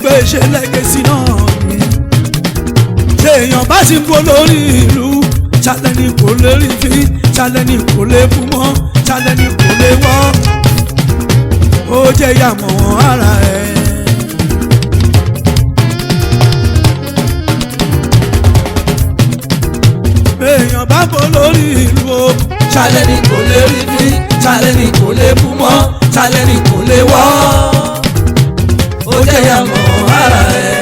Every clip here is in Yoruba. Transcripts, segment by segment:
pé ṣe lẹ́gẹ̀sì náà ni èèyàn bá ti ń bọ́ lórí ìlú ṣálẹ̀ ni kò lè rí fi ṣálẹ̀ ni kò lè bú mọ́ ṣálẹ̀ ni kò lè wọ́ ó jẹ́ ìyàmọ̀ ara ẹ̀. èèyàn bá bọ́ lórí ìlú o ṣálẹ̀ ni kò lè rí fi ṣálẹ̀ ni kò lè bú mọ́ ṣálẹ̀ ni kò lè wọ́ ó jẹ́ ìyàmọ̀ ara ẹ̀.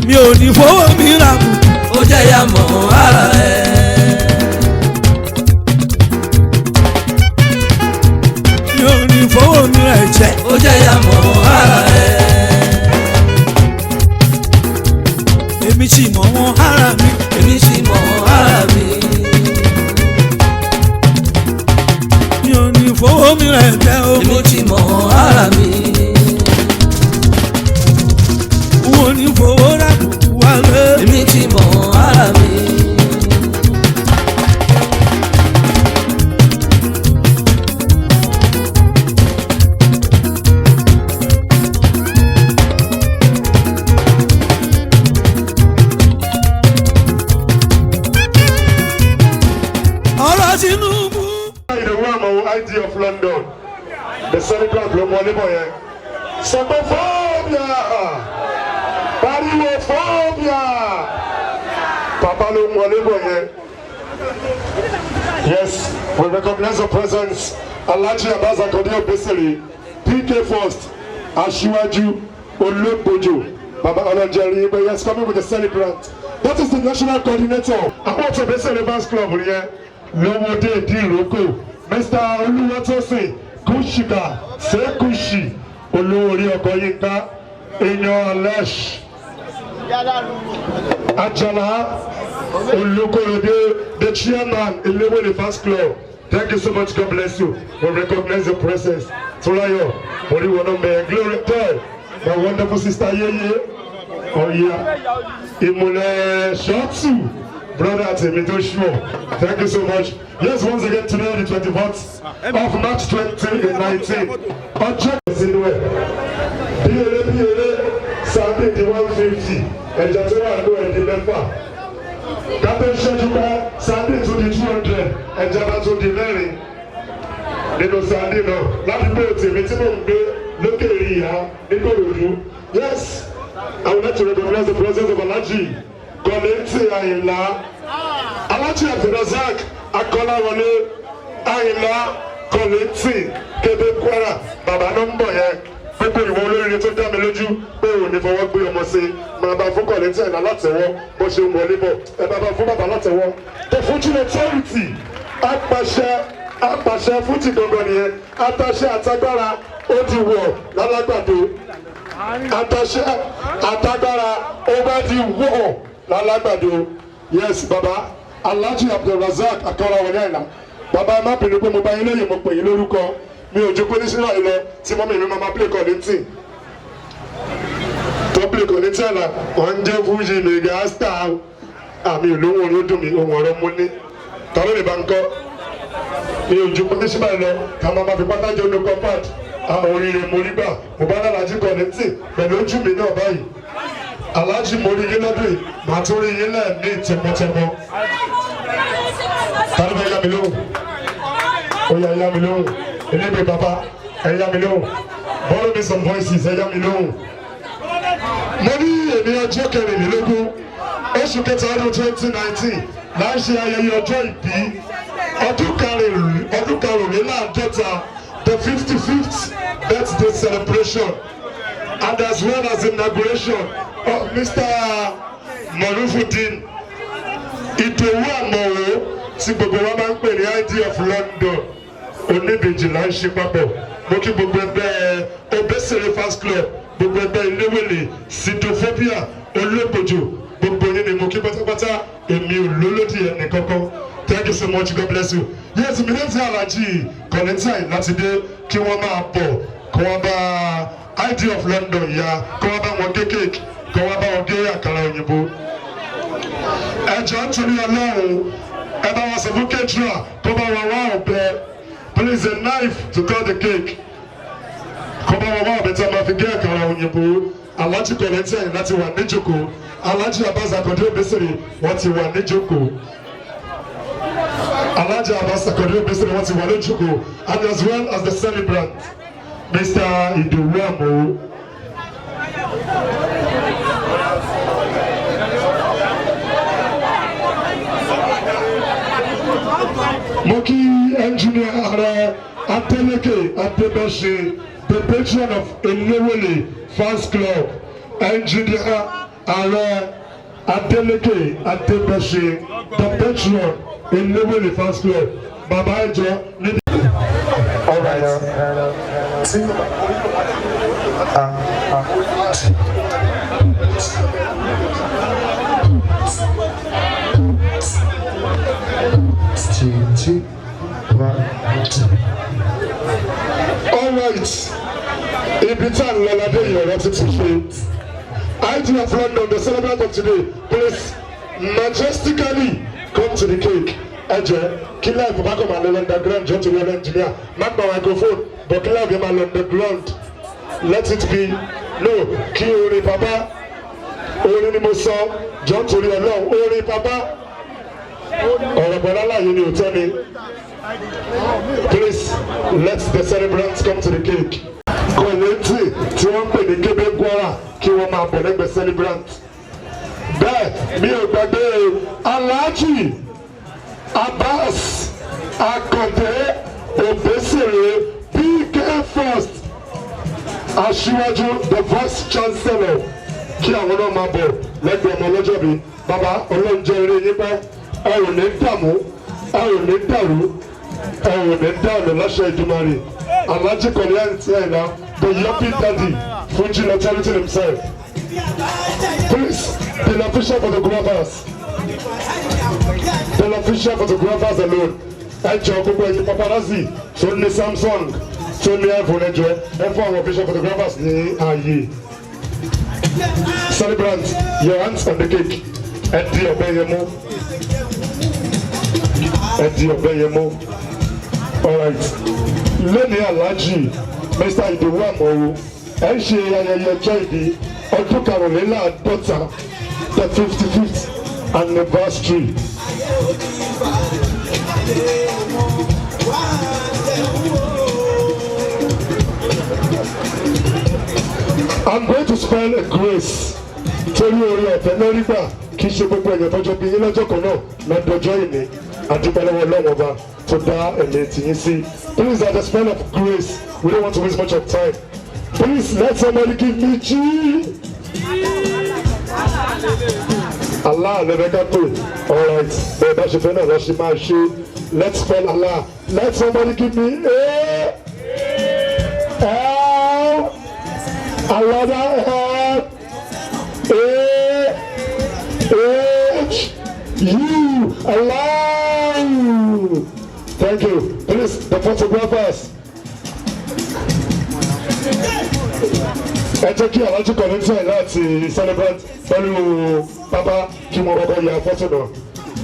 mi ò ní fowó mi ra kù ó jẹ́ ìyàmọ̀ ara ẹ̀. mi ò ní fowó mi ra ẹ̀jẹ̀ ó jẹ́ ìyàmọ̀ ara ẹ̀. èmi sì mọ̀ wọ́n ara mi èmi sì mọ̀ wọ́n ara mi. mi ò ní fowó mi ra ẹ̀jẹ̀ ó èmi sì mọ̀ wọ́n ara mi. wọ́n ní fowó ra kù wálé èmi sì mọ̀ wọ́n ara mi. ID of London, the celebrant ló mọ níbọ̀ yẹn. Sọgbọ́fọ́bíà, pariwofọ́bíà, Papa ló mọ níbọ̀ yẹn. Yes, we recognize the presence. Alhaji Abbas Akande Obesere, PK First, Aṣíwájú Ológbòjò, Baba Ọlọ́njẹ́rì, but yes, coming with the celebrant. That is the national coordinator. Àwọn tó Obesere Fans Club nìyẹn. Lọ́wọ́dé Ìdíròkò. Mr. Olúwatósìn Kúṣìkà Ṣèkúṣì olówó orí ọkọ̀ Yínká èèyàn Alesh Ajala Olúkòròdé, the chairman Elewele Fans Club. Thank you so much. God bless you. We recognize the presence. Tolayo Oriwonombe Glory Toy, my wonderful sister Yeye. Oh yeah, Imule Shotsu. Brother Timito Shmo, thank you so much. Yes, once again today, the 24th of March 2019. Ọjọ́ ìsinmi bíyẹlé Sunday di 150 ẹ̀jẹ̀ tí wọ́n àgbo ẹ̀ di mẹ́fà. Kápẹ́ ṣẹ́jú pé Sunday tún di 200 ẹ̀jẹ̀ bá tún di mẹ́rin nínú Sunday náà. Ládùúgbò tèmi tí mò ń gbé lókè ìyá nígbòròdú. Yes, I would like to recognize the presence of Alhaji Kọ́lẹ́ntì Àyìnlá, Alhaji Abdulrasaq Akọ́láwọlé Àyìnlá Kọ́lẹ́ntì Kébé Kwara. Bàbá ló ń bọ̀ yẹn. Gbogbo ìwọ olóríire tó dá mi lójú pé ò ní fọwọ́ gbé ọmọ sí. Màá bá fún Kọ́lẹ́ntì Àyìnlá látẹ̀wọ́ bó ṣe ń wọlé bọ̀. Ẹ bá fún bàbá látẹ̀wọ́. The Fuji authority apàṣẹ Fuji gangan nìyẹn. Àtàṣe àtagbára ó ti wọ̀ lálágbàdo. Àtàṣe àtagbára ó bá ti wọ̀ lálágbàdo. Yes, baba Alhaji Abdulrasaq Akọ́láwọlé Àyìnlá. Baba ẹ má bínú pé mo bá yín lẹ́yìn mo pè yín lórúkọ. Mi ò jókòó ní sílẹ̀ lọ tí mọ́mí mi máa play Kọ́lẹ́ntì. Tó play Kọ́lẹ́ntì àlà wọ́n ń jẹ́ Fuji mega star. Àmì olóhùn orí ó dùn mí ohun ọ̀rọ̀ mú ní. Tàbí lè bá ń kọ́. Mi ò jókòó ní sílẹ̀ lọ ká máa fi pátá jẹ́ olùkọ́ pad. Àwọn oríire mo rí gbà mo bá Alhaji Kọ́lẹ́ntì pẹ̀lú ojú mi náà báyìí. Alhaji mo rí yín lọ́dún yìí, màá tún rí yín náà ní tẹ̀mọ́tẹ̀mọ́. Tani bẹ yá mi lóhùn? Ó yá yá mi lóhùn. Elébe bàbá ẹ yá mi lóhùn. Borrow me some voices ẹ yá mi lóhùn. Mo ní èmi ọjọ́ kẹrìnlélógún oṣù kẹta ọdún 2019 là ń ṣe ayẹyẹ ọjọ́ ìbí ọdún karùnléláàádọ́ta, the 55th birthday celebration, and as well as inauguration of Mr. Morufudin Ìdòwú Àmọ̀wó tí gbogbo wa máa ń pè ní ID of London. Oníbejì là ń ṣe papọ̀. Mo kí gbogbo ẹgbẹ́ Obesere Fans Club, gbogbo ẹgbẹ́ Elewele, Sidophobia, Ológbòjò, gbogbo yín ni mo kí pátápátá. Èmi ò lólódì ẹnì kankan. Thank you so much. God bless you. Yes, mi ní ti Alhaji Kọ́lẹ́ntì Àyìnlá ti dé kí wọ́n máa bọ̀ kí wọ́n bá ID of London ya kí wọ́n bá wọn gé kéèkì kí wọ́n bá wọn gé àkàrà òyìnbó. Ẹjọ́ nítorí Ọlọ́run ẹ bá wa sọ fún kẹ́tìrà kó bá wa wá ọ̀bẹ please a knife to cut the cake kó bá wa wá ọ̀bẹ tí a máa fi gé àkàrà òyìnbó Alhaji Kollington Àyìnlá ti wà níjókòó Alhaji Abbas Akande Obesere wọ́n ti wà níjókòó Alhaji Abbas Akande Obesere wọ́n ti wà níjókòó and as well as the celebrant Mr. Idowu Amoro. Mo kí engineer Ààrẹ Adeleke Adebese, the patron of Elewele Fans Club. Engineer Ààrẹ Adeleke Adebese, the patron Elewele Fans Club. Bàbá ẹjọ́ níbi. All right. All right. Ibi tá ń lọ ládé ìyọ̀rọ̀ ti ti ṣe. ID of London, the celebrant of today, please majestically come to the cake. Ẹ jẹ́ kí láìpẹ́ bá kọ́ máa lọ underground jọ́ torí ọ̀rẹ́ engineer. Má gba microphone, but kí láìpẹ́ máa lọ underground. Let it be no kí orin bàbá orin ni mo sọ jọ́ torí ọlọ́run orin bàbá ọ̀rọ̀ bọ̀dá láàyè ni òótọ́ ni. Please let the celebrants come to the cake. Kollington tí wọ́n ń pè ní Kébé Gwara kí wọ́n máa bọ̀ lẹ́gbẹ̀ẹ́ celebrant. Bẹ́ẹ̀ mi ò gbàgbé Alhaji Abbas Akande Obesere PK First Aṣíwájú the vice chancellor kí àwọn náà máa bọ̀ lẹ́gbẹ̀ẹ́ ọmọ ọlọ́jọ́ mi. Bàbá ọlọ́njẹ́ eré yín pẹ́ ẹ ò ní dààmú ẹ ò ní dàrú ẹ ò ní dààmú láṣẹ Ìdùmarè. Alhaji Kollington Àyìnlá the yuppie daddy Fuji authority himself. Please the official photographers alone ẹ jọ gbogbo ẹ̀yin paparazzi tó ní Samsung tó ní iPhone ẹ jọ ẹ fún àwọn official photographers ní ààyè. Celebrant your hands on the cake ẹ di ọ̀bẹ yẹn mú. Ẹ di ọ̀bẹ yẹn mú. All right. Lẹ́ni Alhaji Mr. Idowu Amoro ẹ ń ṣe ayẹyẹ ọjọ́ ìbí ọdún karùnléláàádọ́ta the 55th anniversary. I'm going to spell a grace torí orí ọ̀fẹ́ lórí gbà kì í ṣe gbogbo èèyàn tọ́jọ́ bí yín lọ́jọ́ kan náà lọ́dọọjọ́ ìní àdúgbòlówó Ọlọ́run ọba tó dá ẹ̀mí tìyín sí. Please at the spell of grace we don't want to waste much of time. Please let somebody give me G. Allah never got to. All right, bẹ́ẹ̀ bá ṣe fẹ́ náà lọ ṣe máa ṣe. Let's spell Allah. Let somebody give me A. L. Another L. A. H. U. Allah. Thank you. Please, the photographers. Ẹ jẹ́ kí Alhaji Kollington láti celebrate pẹ̀lú bàbá kí wọ́n kọ́kọ́ ya fọ́tò náà.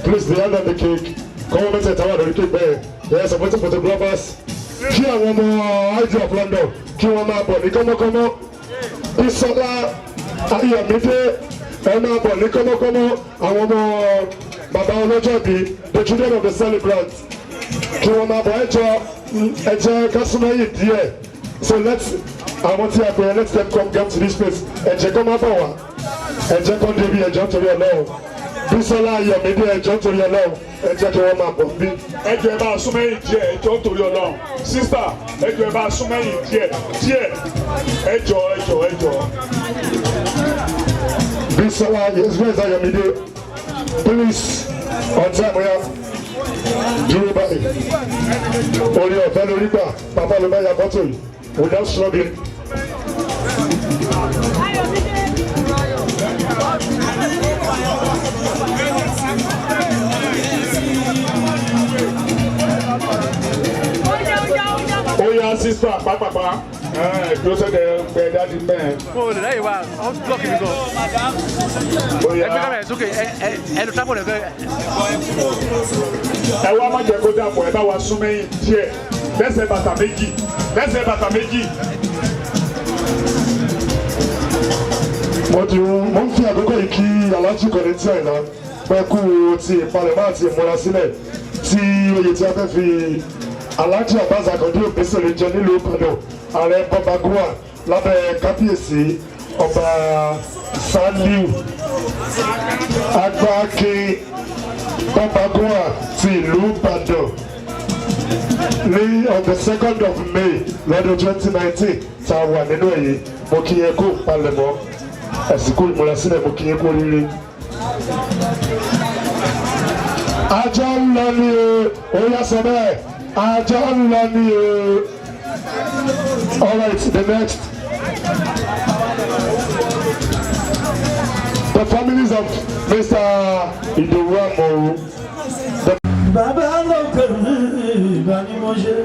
Please the hand of the cake. Kọ́wọ́ mẹ́tẹ̀ẹ̀ta wà lórí cake bẹ́ẹ̀. There are some photographers. Kí àwọn ọmọ ID of London kí wọ́n máa bọ̀ ní kọ́mọ́kọ́mọ́. Bísọ́lá Ayọ̀mídé ẹ máa bọ̀ ní kọ́mọ́kọ́mọ́. Àwọn ọmọ bàbá ọlọ́jọ́ bí the children of the celebrant. Kí wọ́n máa bọ̀ ẹjọ́ kásùmáyì díẹ̀. So let's àwọn tí a pè é let them come to this place. Ẹ̀jẹ̀ kọ́ máa bọ̀ wá. Ẹ̀jẹ̀ kọ́ débi ẹ̀jọ̀ torí Ọlọ́run. Bísọ́lá Ayọ̀mídé ẹ̀jọ̀ torí Ọlọ́run. Ẹ̀jẹ̀ kí wọ́n máa bọ̀ bí. Ẹjọ́ ẹ bá súnmẹ́yìn díẹ̀ ẹjọ́ torí Ọlọ́run. Sísítà ẹjọ́ ẹ bá súnmẹ́yìn díẹ̀ ẹjọ́. Bísọ́lá Ayọ̀mídé please on time oya dúró báyìí. Orí ọ̀fẹ́ lórí gbà bàbá ló bá ya fọ́tò yìí without struggling. Oya sísítà pápápá. Dúró sọ́dẹ̀ pé dáàdi bẹ́ẹ̀. Mo lè láyé wa, ọ́ blọọkì mi gan. Bóyá Ẹgbẹ́ kámẹ́rà sókè, ẹ lu tábọ̀ lẹ́fẹ̀ẹ́. ẹ wá má jẹ́ kó dàpọ̀ ẹ bá wa sún mẹ́yìn díẹ̀ lẹ́sẹ̀ bàtà méjì lẹ́sẹ̀ bàtà méjì. mo ń fi àkókò yìí kí aláàjì Kollington Àyìnlá pẹ́ kú ti ìpalẹ̀mọ́ àti ìmúra sílẹ̀ tí oyè tí a fẹ́ fi aláàjì Abbas Akande Obesere jẹ nílùú Ìbàdàn ààrẹ Bọ́ba Gúà lábẹ́ kábíyèsí ọba Sàlíù Agbákin Bọ́ba Gúà ti ìlú Ìbàdàn ní on the 2nd of May lọ́dún 2019 tá a wà nínú èyí mo kí yẹn kó palẹ̀mọ́ ẹ̀sìnkú ìmúrasílẹ̀ mo kí yẹn kó rírì. Ajá ń lọ ní o yá sọ bẹ́ẹ̀ ajá ń lọ ní o. All right, the next. The families of Mr. Idowu Amoru. Bàbá lókè mi ìgbà ni mo ṣe.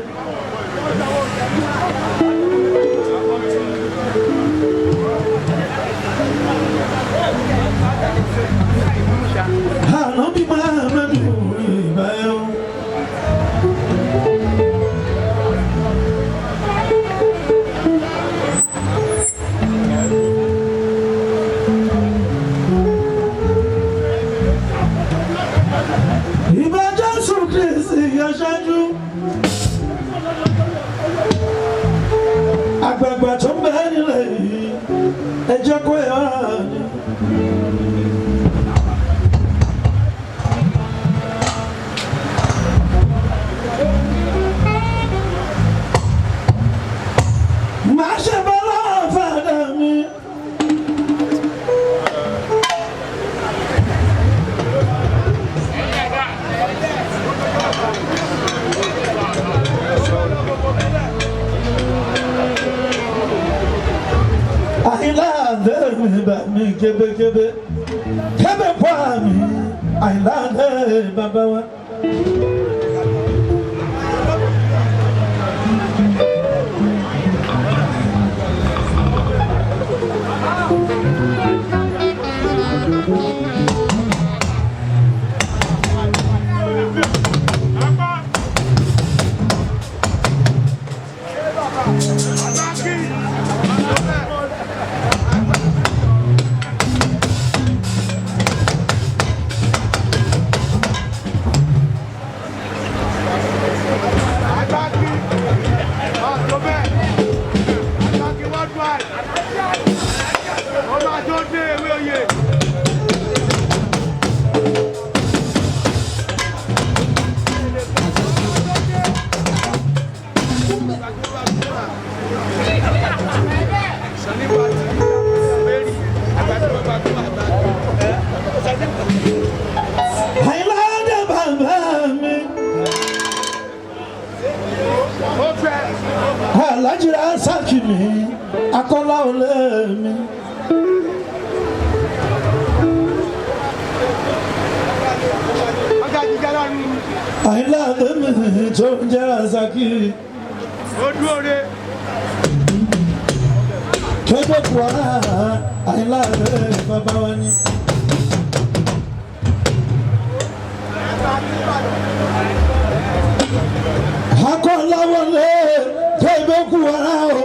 Àná bí máa mẹ́nu ìgbà ẹ̀ o. Aṣáájú àgbààgbà tó ń bẹ nílẹ̀ yìí ẹ jẹ́ kó yà á ní. Màá ṣe bọ́lá fàdà mi. Mi kébékébé kébé kwa mi àìláńdé bàbá wa. Alajira Sakimi Akola ole mi. Àyìnlá mi tó ń jẹ́ Asaki. Kébé Kwara Àyìnlá bàbá wa ni. Akola wọlé Kébé Kwara o.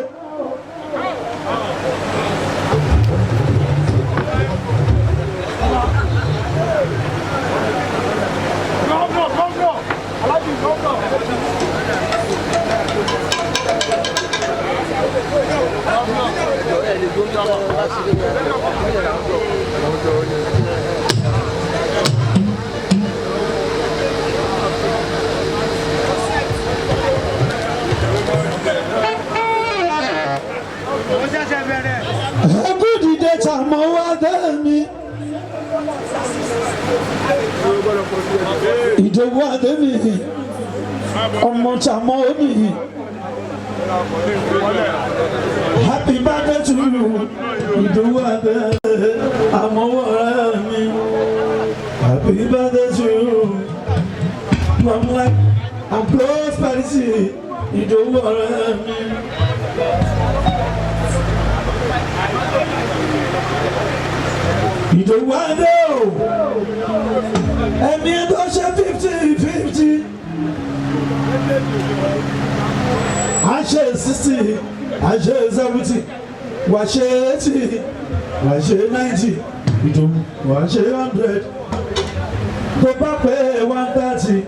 Ẹ̀kúndìdé tàmọ́ wá dé mi. Ìdòwú Adémi ọmọ tàmọ́ mi. Happy birthday to you, Ìdòwú Adé àmọ́wọ́ mi. Happy birthday to you. Long life and prosperity, Ìdòwú mi. Ìdòwú adé o ẹ̀mí ẹ̀ tó ṣe 50-50 a ṣe 60 a ṣe 70 wà ṣe 80 wà ṣe 90 Ìdòwú wà ṣe 100 tó bá pé 130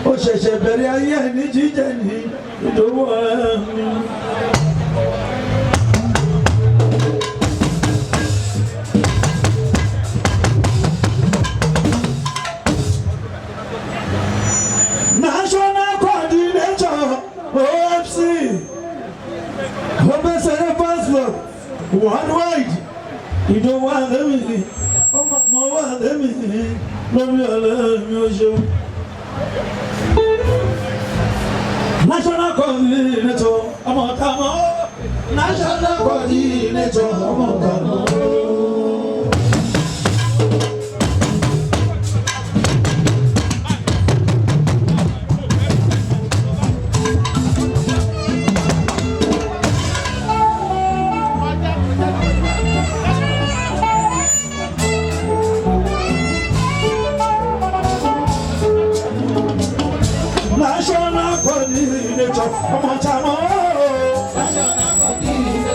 ó ṣẹ̀ṣẹ̀ bẹ̀rẹ̀ ayé ẹ̀ ní jíjẹ ní Ìdòwú ẹ̀mí. National coordinator OFC Obesere passport worldwide Ìdòwú Adémi ọmọ Adémi lórí ọlẹ́mi oṣù. National coordinator ọmọ Kamo National coordinator ọmọ Kamo. National coordinator ọmọ Kamo. National coordinator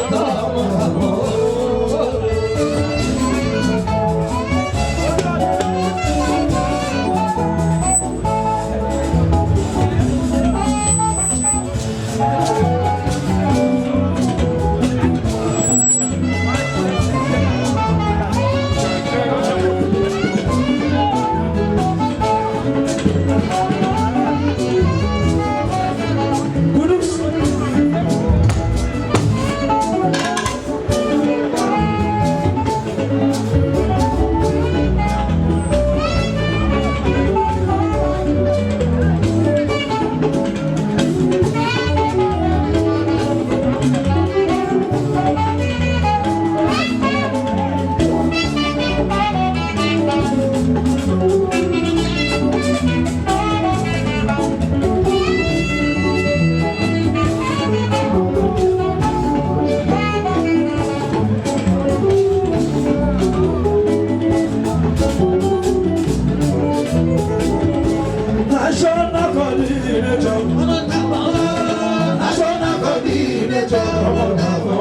ọmọ Kamo.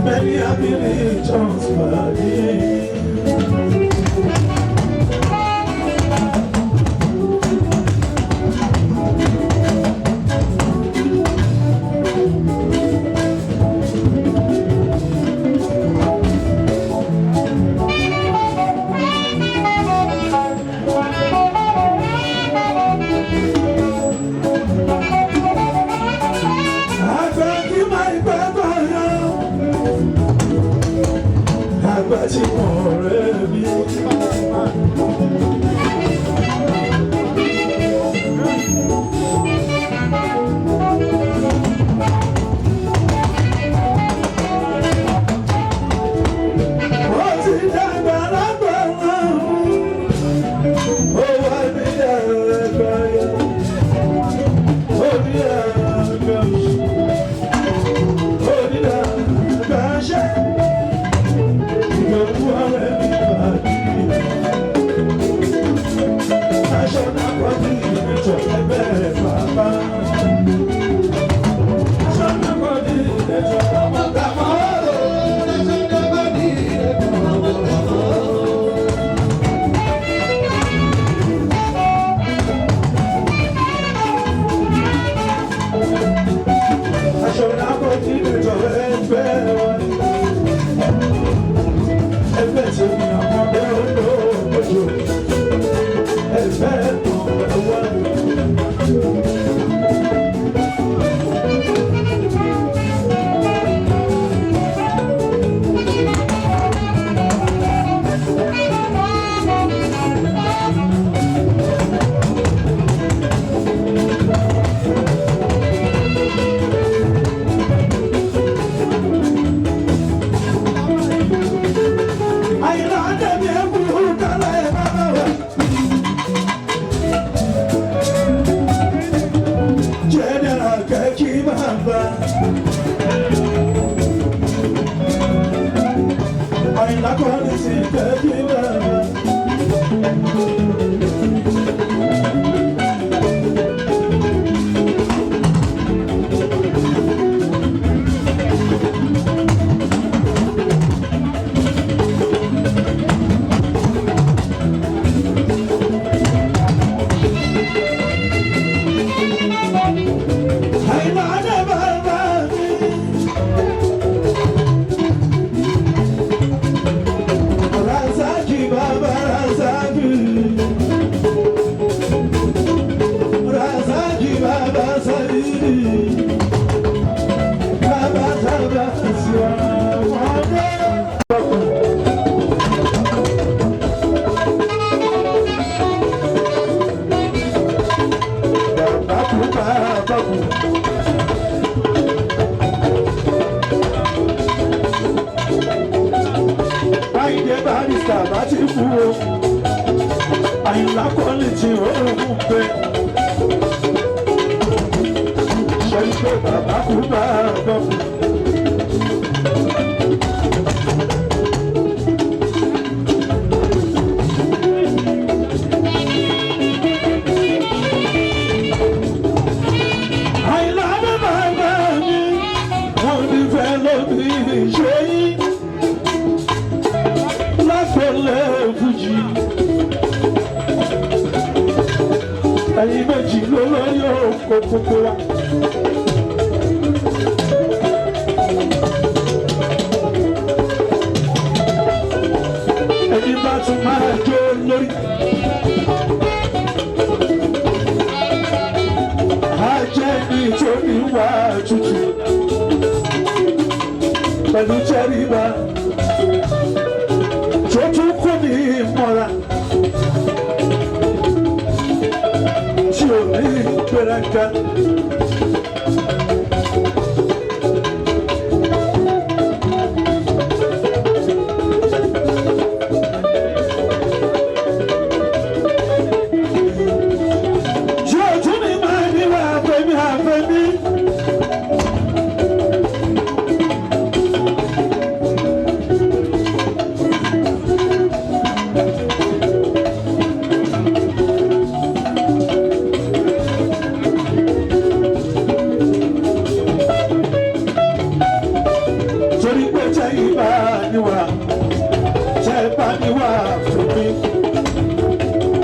Many have been transferred. Àgbàtí ọ̀rẹ́ mi. Ó ti dàgbà lágbàá, ó wà ní àgbà yẹn, ó ní àgbà oṣù, ó ní àgbà ṣẹ́. Ìgbàgbọ́ rẹ̀ ní bàbí. tí òun pé ṣe ń pé bàbá kú bá bọ̀. Àyìnlá bàbá mi wọ́n ní fẹ́ lóbi ṣe yí lápẹ̀lẹ̀ fújì. Ẹyin méjì ló lórí oko gbogbo wa. Ẹni bá tún máa jó lórí. Á jẹ́ nítorí wà tútù. Pẹ̀lú tẹríba tó tún kó ní ìmọ̀ra. Tí ò ní ìgbéraga. Tí ò tún ní máa níwà àfẹ́mí àfẹ́mí. Torí pé tẹ́yìn bá níwà, tẹ́ bá níwà fún mi.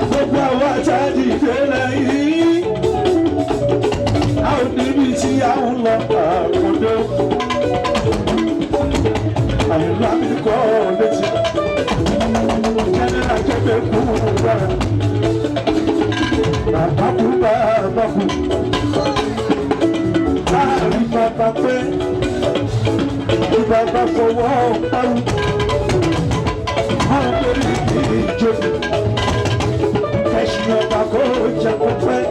Gbogbo àwọn àtàdì ìdílé yìí, a ò níbi tí a ń lọ àkọ́dé. Àyìnlá mi kọ́ létí, jẹ́nẹ́rà kẹ́gbẹ́ kú rárá. Bàbá kú bàbá kú, láàrin bàbá pé. Bàbá fọwọ́ parú, máa lórí ìjọba. Ẹ̀sìn ọba kò jẹ́ kó pẹ́.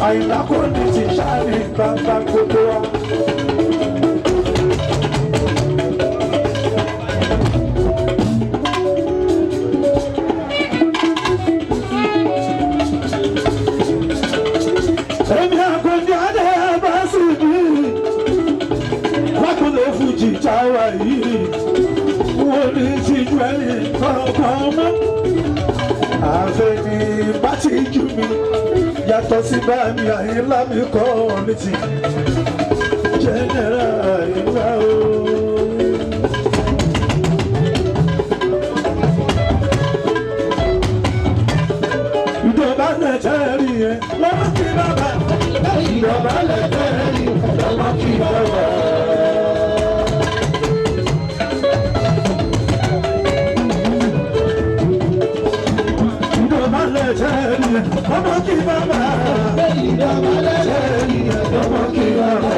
Àyìnlá kò ní ti sáré bàbá gbogbo wa. Èmi àkọ́ndé adé bá sì bí. Lákòlè fújì táwa yìí, wọ́n ní tíjú ẹni kankan mọ́. Àfẹ́ni bá ti jù mí, yàtọ̀ sí bá mi Àyìnlá mi kọ́ létí. Jẹ́nẹ́rà Àyìnlá o. Ìjọba Nàìjíríà yẹn lọ́mọ kí bàbá. Ìjọba Nàìjíríà yẹn lọ́mọ kí bàbá. Ọmọ kí bàbá, ìjọba lẹ́yìn, ọmọ kí bàbá.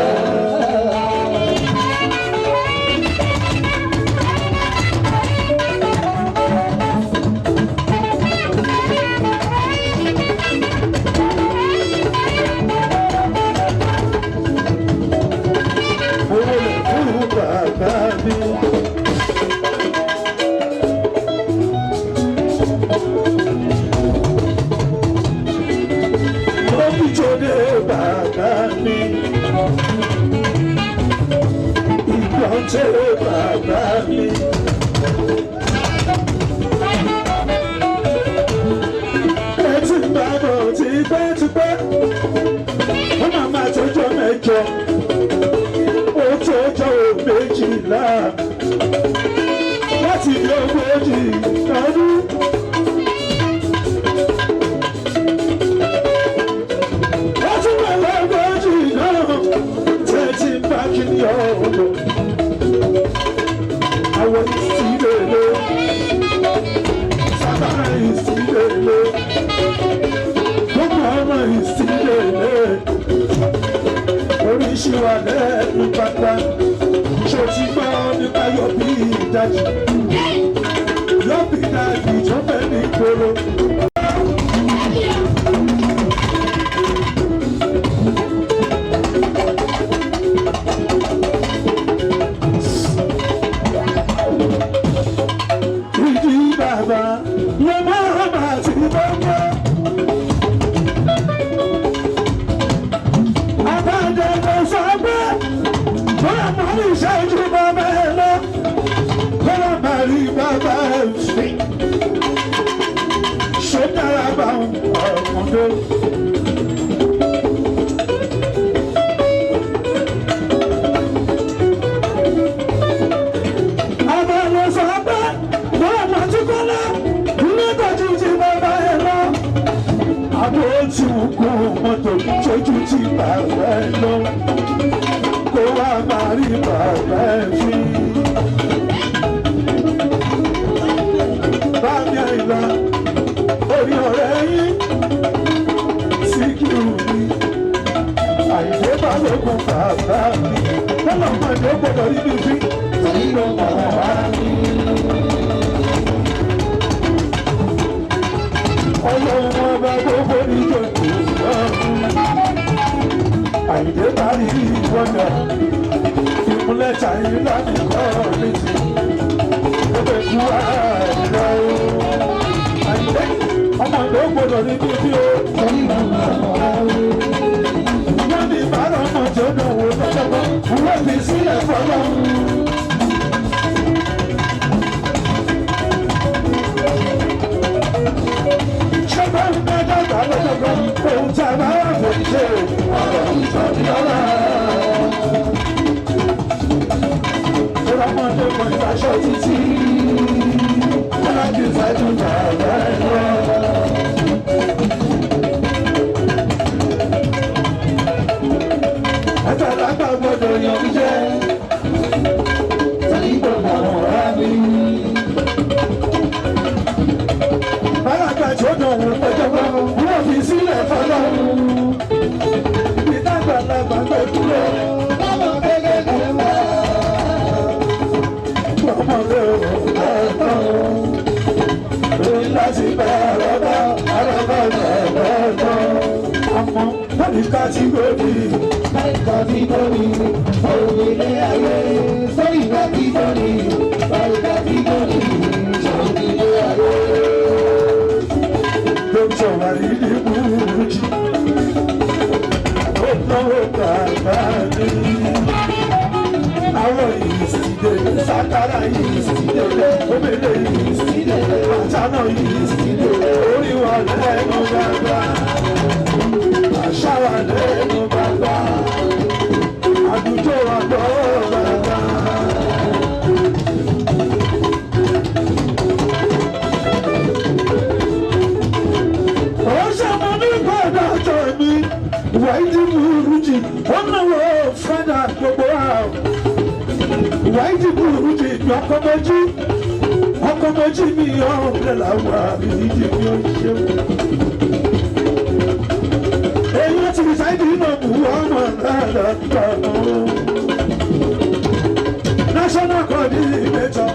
Owó lè fún bàbá mi. Ìjọdé bàbá mi, ìgbọ̀ntẹ́ bàbá mi. Ẹ ti ń bá bọ̀ tipẹ́tipẹ́, wọ́n máa máa tọ́jọ́ mẹ́jọ, ó tọ́jọ́ méjìlá, láti bí ogójì ọdún. Àwọn ìsìlélé, sábàá ìsìlélé, gbogbo ọmọ ìsìlélé, oríṣiríṣi lẹ́nu pátá, ṣò ti gbọ́ nípa yọ̀bí ìdájì, yọ̀bí ìdájì tó fẹ́ ní ìgboro. Ìdí bàbá ló máa bá ti bọ́ bọ́. ní ìṣẹ́jú bàbá ẹ lọ kọ́lá máa rí bàbá ẹ fi ṣó dára bá ọmọdé. àbàlẹ̀ sọ pé wọ́n máa tún kọ́lá nígbàjú ti bàbá ẹ lọ. àbò tí wù kó mọ́tò tójú ti bàbá ẹ lọ kó wá máa rí bàbá ẹ fi. bámi àìlá orí ọ̀rẹ́ yín Síkírù mi Àyìndé Balógun bàbá mi lọ́nà ọmọdé gbọ́dọ̀ rí mi fi nínú bàbá mi. ọlọ́run ọba gbogbo níjọ̀kọ̀ lọ́rùn Àyìndé bá rí ìwọ́dà ìmúlẹ̀ tàyín láti kọ́ létí ẹgbẹ́ kú àìlá o. Àyìndé ọmọ ìlú gbọdọ̀ ní bíbí o. wọ́n ní ìbára ọmọ tí ó dánwò lọ́jọ́gbọ́n wọ́n fi sílẹ̀ fọlọ́. ṣẹ́gbọ́n ń bá dàgbà lọ́jọ́gbọ́n ohun tí a bá wà fún ṣe ọ̀rọ̀ ìtọ́jú ọ̀la. ọmọdé kan ìbáṣọ títí láti ṣáájú bàbá ẹ lọ. àtàlágbà gbọdọ̀ yan jẹ́ tàbí gbọdọ̀ ọ̀rá mi. bàbá tí ó dàn wọ́n pẹ́jọ́gbọ́ wọ́n fi sílẹ̀ fọlọ́run. ìdàgbàlagbà gbẹ kúrò báwọn kékeré wà. ọmọdé ọ̀rọ̀ láti bá àrọ́bá bẹ̀rẹ̀ àmọ́ láti kátígórì òun ilé ayé sórí kátígórì òun ilé ayé. lóòótọ́ wà nílé burújí ó náwó bàbá mi. àwọn ìsìdè sàkárà ìsìdè omele ìsìdè àjànà ìsìdè orí wa lẹ́nu bàbá àṣà wa lẹ́nu bàbá àdúgbò wa lọ́ bàbá. ó ṣàmọ́ ní gbọ́dọ̀ àjọ mi ìwà ìdí burújí ó náwó fẹ́dà gbogbo àwọn. ìwà ìdí burújí ìgbà ọkọ̀ méjì mi ọ̀rẹ́ làwọn àbíyí mi ò ṣe. èyí ti fi sáyidì náà mú ọmọ náà tọ̀nù. national coordinator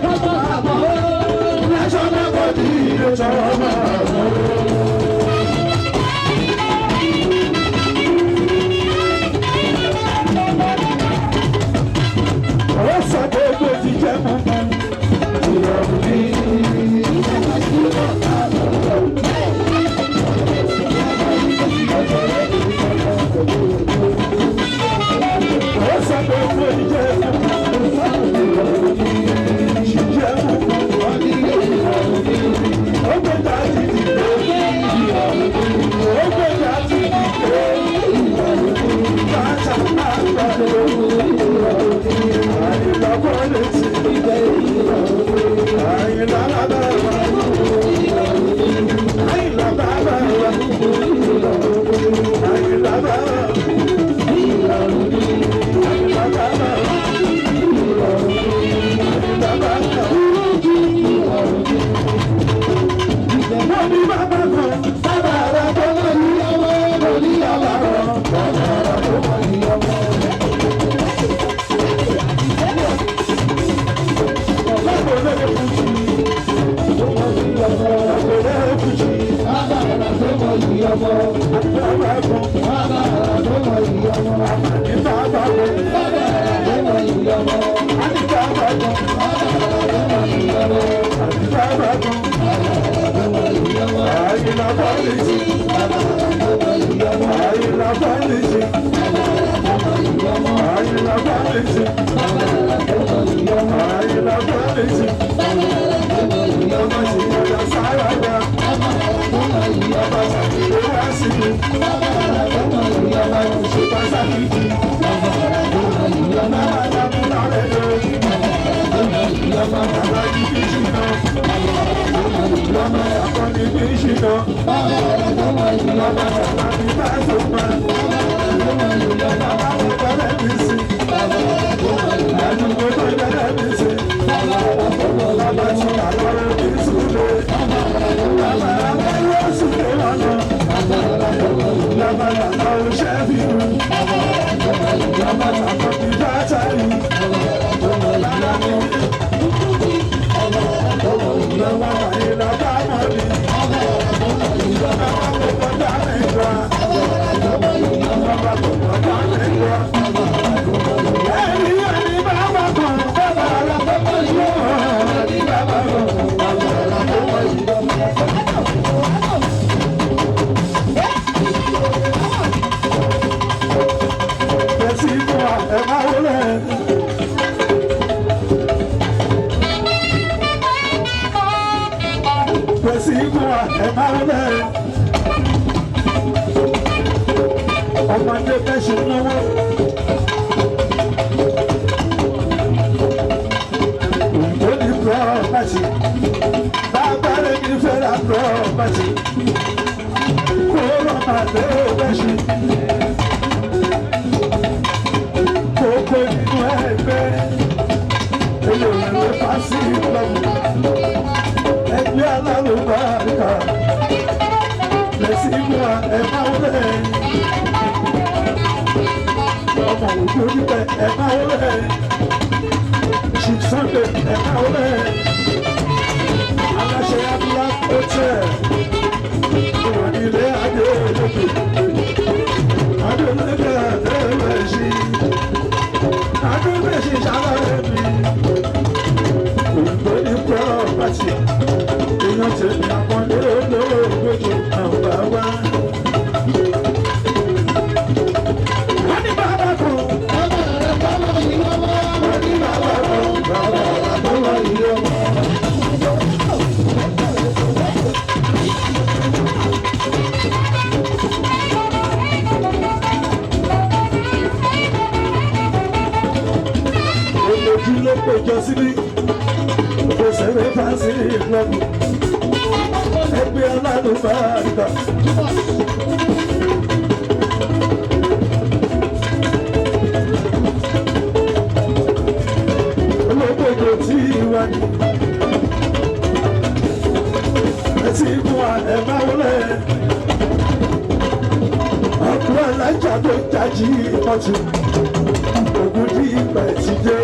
national coordinator ọmọ àbọ̀. ó sọ gbogbo ti jẹ́ mọ́ ìrọ̀rùn ní ó sọ gbogbo ti jẹ́ ó gbẹ́jà ti dìde ó gbẹ́jà ti dìde bàtà àgbàdo àyìnbá létí àyìnbá bàbá wa àyìnbá bàbá wa àyìnbá bàbá wọ́n ní bàbá kan bàbá rẹ̀ tó mọ̀ ní ọmọ lórí ọmọ bàbá rẹ̀ tó mọ̀ ní ọmọ. Ayé la bá lè ṣe. akọni bí ṣìnà bàbá mi bá tó ma bàbá mi bẹ̀rẹ̀ mi sí àdúgbò tó bẹ̀rẹ̀ mi sí bàbá tí àlọ́rọ̀ mi súlé bàbá abẹ́rẹ́ súlé lọ́nà bàbá yàtọ̀ òṣè bí mi bàbá àkọ́bí bá tàrí bàbá mi. Bàbá ìlà bá mọ̀ ní. Bàbá kò kọjá mẹ́gbà. Bàbá kò kọjá mẹ́gbà. Ẹni ẹni bàbá kan bàbá alábàbà yóò hàn ní bàbá kan bàbá alábàbà yóò hàn. Bẹ́sí fún wa ẹ̀ máa wọlé. Bẹ́sí fún wa ẹ̀ máa wọlé. Ọmọdé fẹ́ ṣe náwó. Òyìnbó ní pírọ́pàtì. Bàbá rẹ̀ ní fẹ́ra pírọ́pàtì. Kóró màdé fẹ́ ṣe. Kókó nínú ẹgbẹ́. Olóòrè fásí lọ́wọ́. Ẹgbẹ́ alálùbáríkà. Bẹ́sí fún wa ẹ̀ máa wọlé. Ọmọ òjò níbẹ̀ ẹ̀ máa wọlé. Chief Sunday ẹ̀ máa wọlé. Aláṣẹ Abúlá Hotel. Ìwà nílé Adélèké. Adélèké Adélèṣí. Adélèṣí ṣàlàyé mi. Òyìnbó ní pírọ́pàtì. Èèyàn tẹ̀lé àpọ́nlé olówó ìgbèjì àwọn bàbá. Wọ́n ní bàbá kan. Wọ́n ní bàbá kan. Bàbá àbúrò yìí ọmọ. Olójú ló péjọ síbí. Kò sẹ́rẹ̀ fásí ìlọ́gbù. Ẹgbẹ́ alálùbáríkà. Olókòkò tí wà ní. Ẹtí ikú wa ẹ̀ máa wọlé. Ọkùnrin alájà tó jájí mọ́tò. Ògùn tí ìgbà ti dé.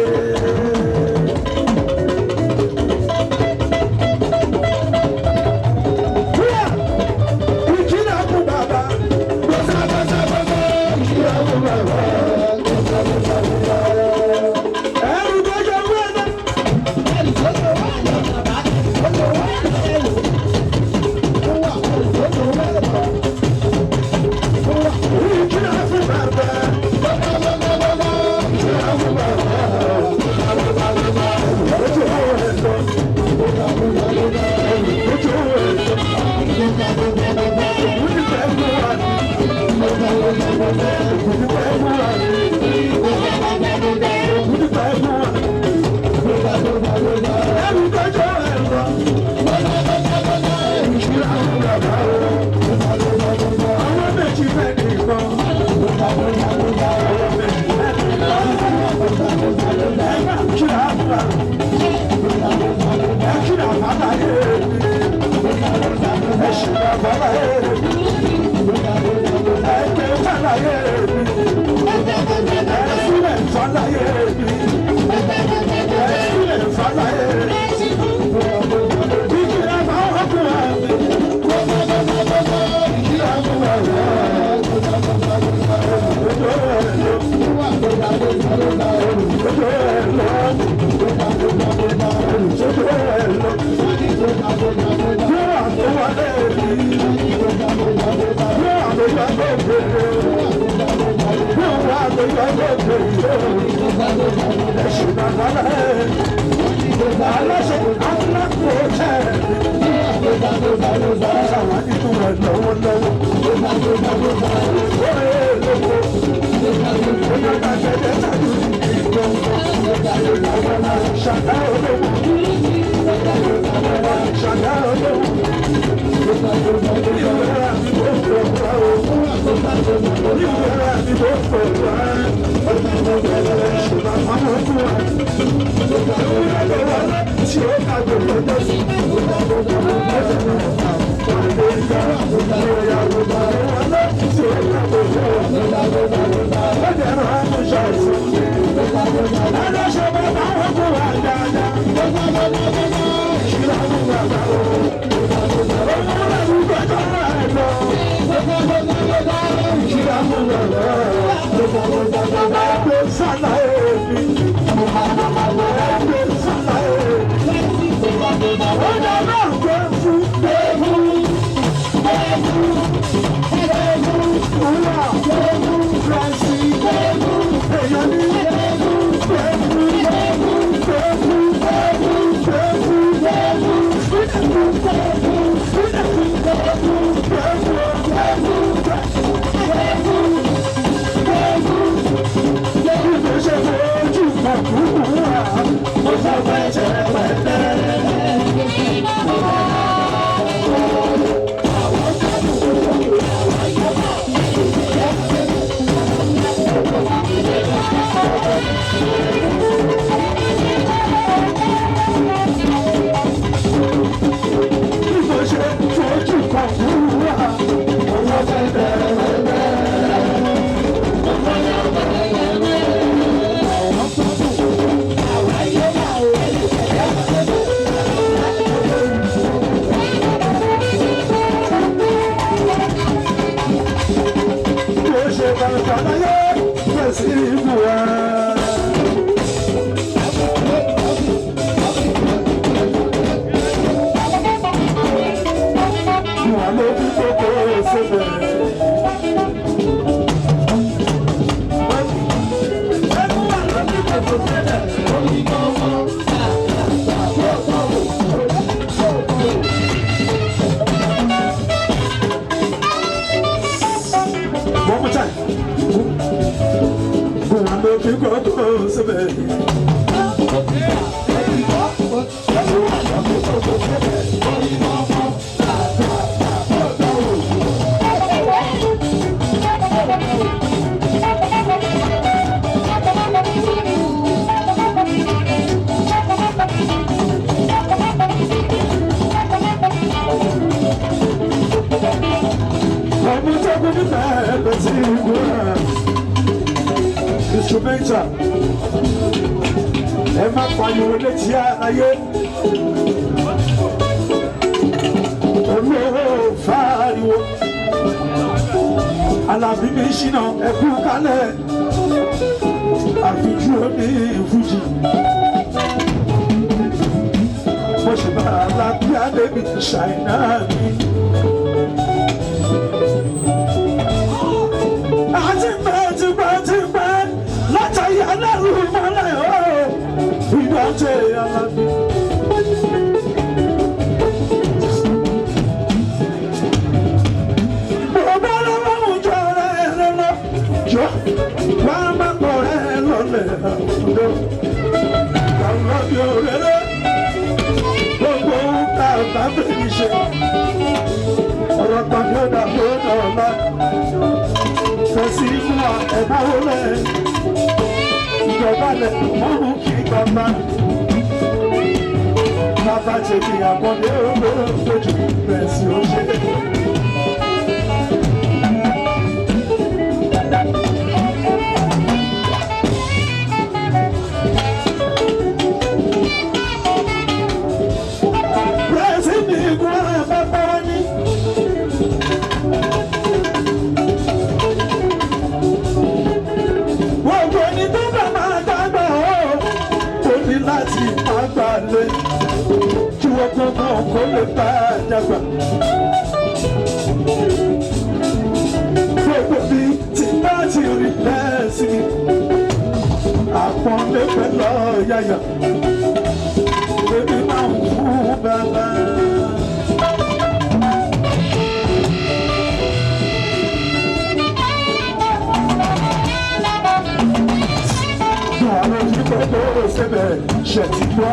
Shut up. Instrumenta, ẹ má pariwo létí ayé, olówó fariwo, Alábí mi ṣìnà ẹkú kálẹ̀, àfijú oní fújì, mo ṣe bá Alábí Adébí ṣàìná mi. Alábí. Bàbá lọ́wọ́ àwùjọ rẹ̀ lọ́lọ́, jọ wá má pọ̀ rẹ̀ lọ́lẹ̀ àwùjọ. Bàbá bí òrèrè, gbogbo ta bá bẹ̀rẹ̀ ṣe. Ọ̀rọ̀ kan yóò dà bó dọ̀la. Fẹ̀sí fún wa ẹ̀bá wọlé. Ìjọba lẹ̀ mọ́rùn kí gbàgbá. Bàbá tèmi àkọ́lé olóró lójú bẹ́ẹ̀ sí ó ṣe. Bẹ́ẹ̀sì ní ìgbọ́n ẹ̀ bàbá wa ní. Gbogbo ẹni tó bá máa dàgbà ó, ó ní láti máa gbà lé. Ọkọ̀ náà kò lè bá a dàgbà. Gbogbo mi ti bá ti rí lẹ́sí mi. Àpọ̀nlé pẹ̀lú ọ̀yàyà. Èmi máa ń fún bàbá. Àwọn ojú gbogbo ṣẹbẹ̀ ṣẹ̀ ti gbọ́.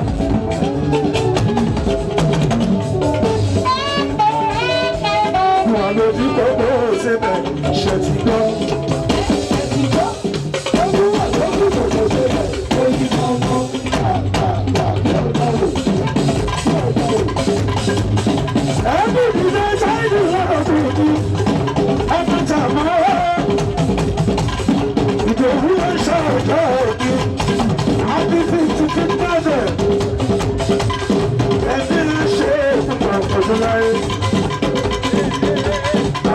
ṣe ti gbọ́. Ẹbí ìdílé sáyẹ́dì lọ́dọ̀ tó kú, ọmọ tàmá ìdòwú ẹ̀ṣọ́ ọjọ́ òbí, àbí 50,000. Ẹbí ń ṣe ìpínlẹ̀ ọ̀pọ̀lọpọ̀ láyé.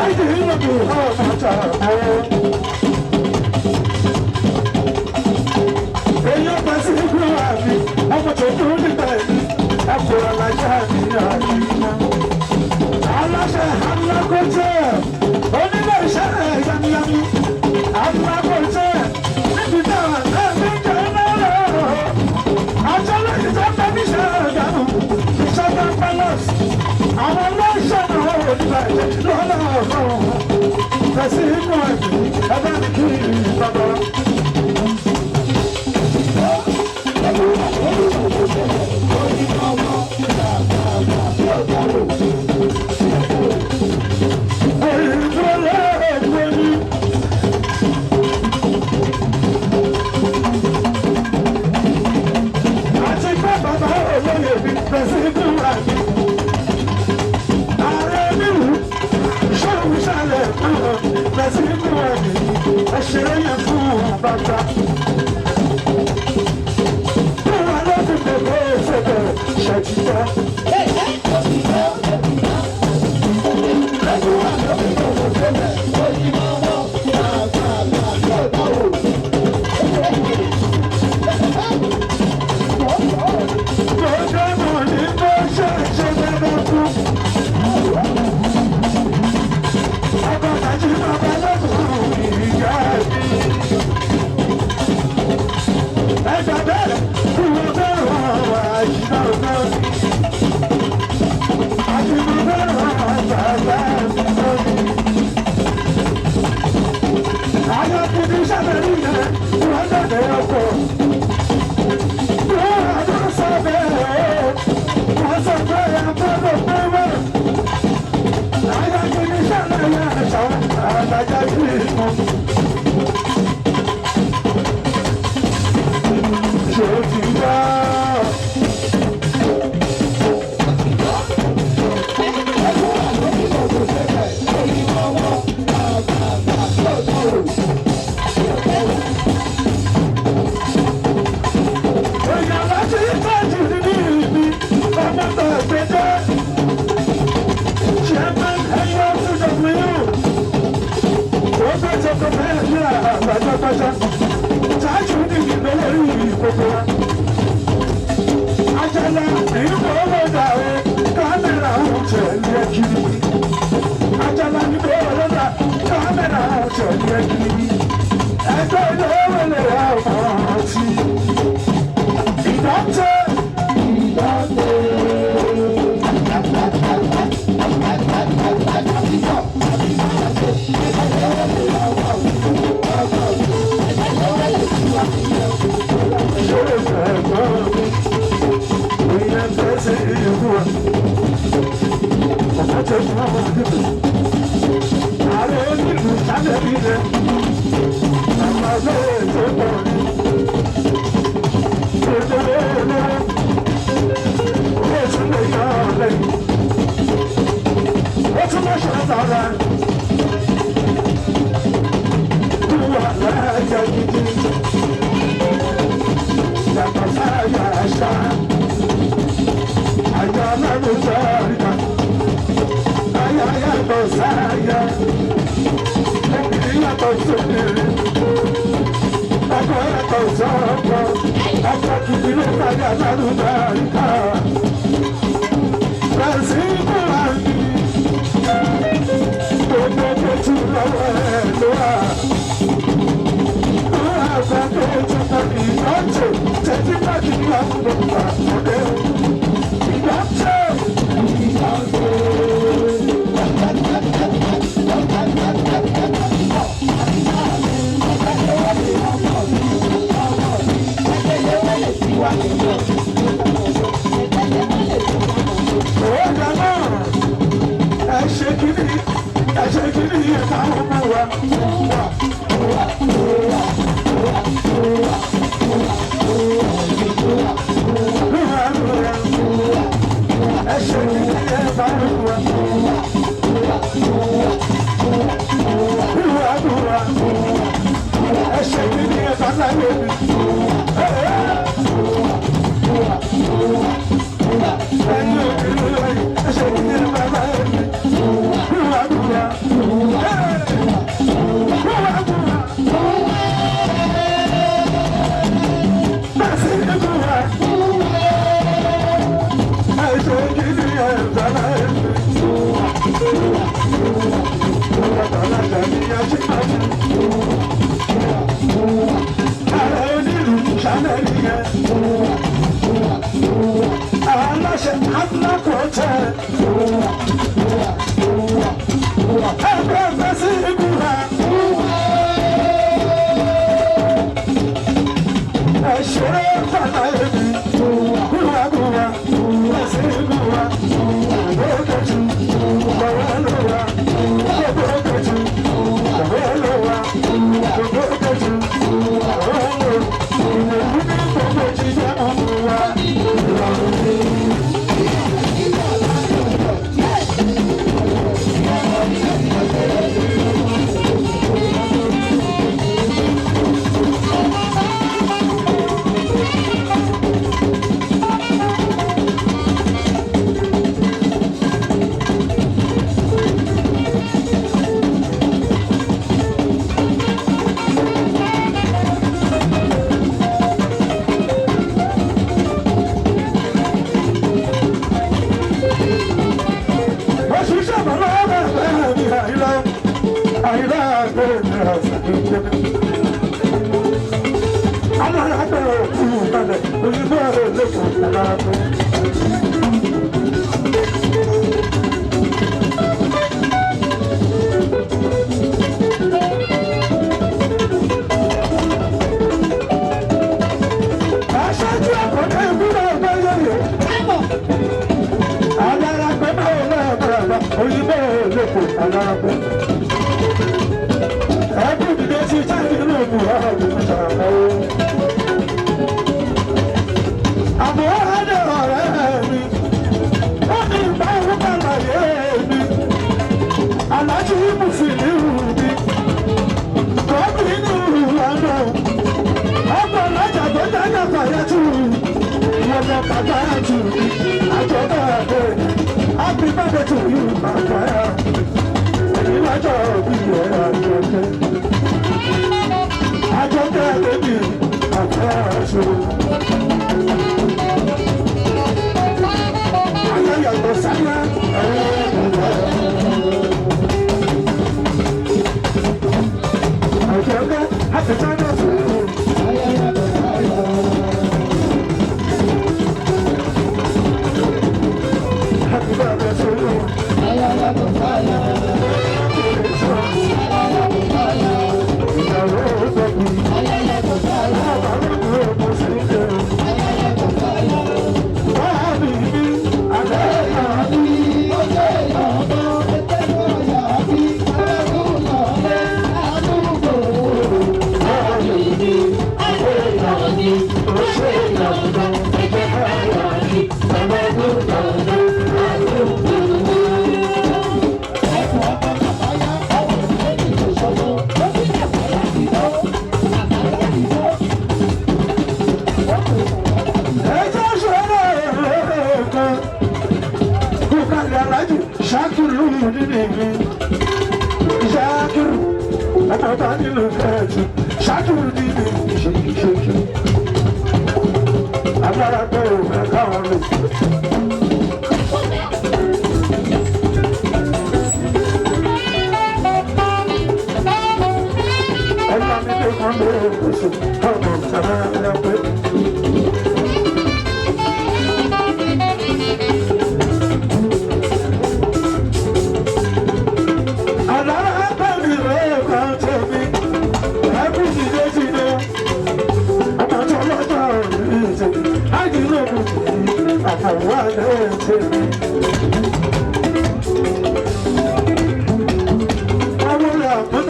Àìdí ìlọ́dún ọmọ tàmá. Èyí ọ̀pá sí ìgbó àmì, ọmọ tó kú nígbà ẹ̀mí, ẹ̀kọ́ alájà ní àdìyàn. Aláṣẹ alákòótẹ́, onílé iṣẹ́ yamiyami, alákòótẹ́, níbi náà lẹ́ẹ̀mí jẹ́ náírà. Àjọlẹ̀ ìjọba níṣẹ́ ìdánù, ìṣẹ́gbẹ́ palace, àwọn ọlọ́ṣẹ́ náà ò ní bàjẹ́ lọ́nà ọ̀rọ̀. Fẹ̀sí inú ẹ̀mí, ẹgbẹ́ mi kí bàbá.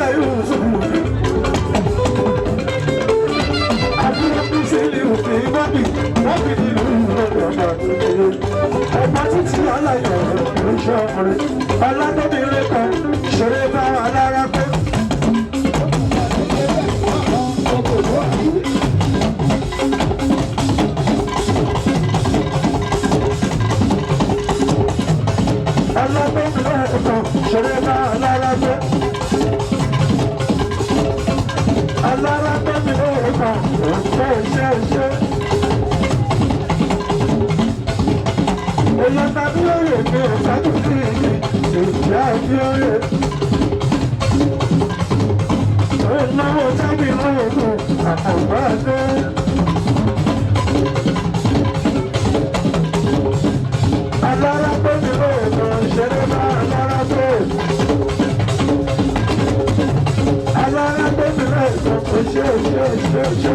I rọ́bì rọ́bì nínú ìlú ọ̀dọ̀ ọ̀pọ̀ títí aláyọ̀ ìrìnsẹ̀ ọkùnrin ọlọ́dọ́bìnrin kan ṣeré bá wa lára pé. ọlọ́dọ́bìnrin kan ṣeré bá wa lára pé. alára dọ́bìnrin kan ṣe. èèyàn tàbí òye mi ò sáájú sí ìjà ìdí òye. ìnáwó tábì lóògùn àpògbà dé. alára dọ́bìnrin kan ṣeré bá alára dé. alára dọ́bìnrin kan ṣe.